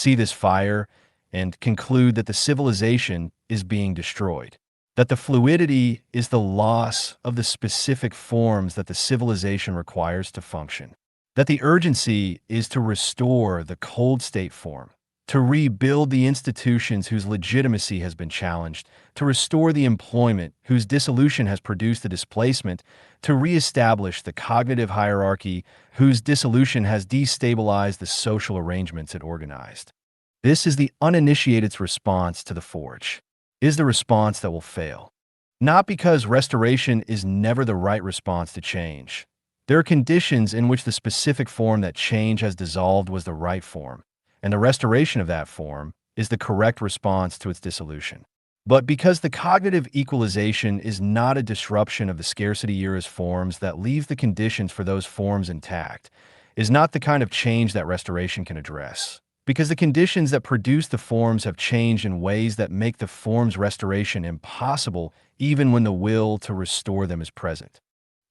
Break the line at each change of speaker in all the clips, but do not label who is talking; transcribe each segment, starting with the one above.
see this fire and conclude that the civilization is being destroyed, that the fluidity is the loss of the specific forms that the civilization requires to function, that the urgency is to restore the cold state form, to rebuild the institutions whose legitimacy has been challenged, to restore the employment whose dissolution has produced the displacement, to reestablish the cognitive hierarchy whose dissolution has destabilized the social arrangements it organized. This is the uninitiated's response to the forge, is the response that will fail. Not because restoration is never the right response to change. There are conditions in which the specific form that change has dissolved was the right form, and the restoration of that form is the correct response to its dissolution. But because the cognitive equalization is not a disruption of the scarcity era's forms that leaves the conditions for those forms intact, is not the kind of change that restoration can address. Because the conditions that produce the forms have changed in ways that make the form's restoration impossible even when the will to restore them is present.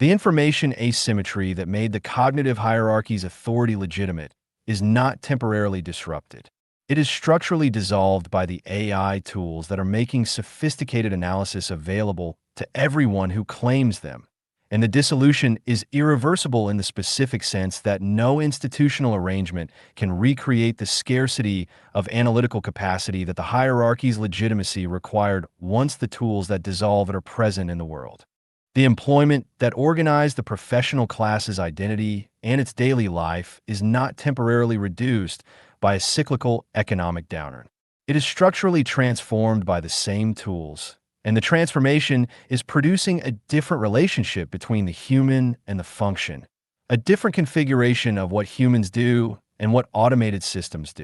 The information asymmetry that made the cognitive hierarchy's authority legitimate is not temporarily disrupted. It is structurally dissolved by the AI tools that are making sophisticated analysis available to everyone who claims them. And the dissolution is irreversible in the specific sense that no institutional arrangement can recreate the scarcity of analytical capacity that the hierarchy's legitimacy required once the tools that dissolve it are present in the world. The employment that organized the professional class's identity and its daily life is not temporarily reduced by a cyclical economic downturn. It is structurally transformed by the same tools, and the transformation is producing a different relationship between the human and the function, a different configuration of what humans do and what automated systems do.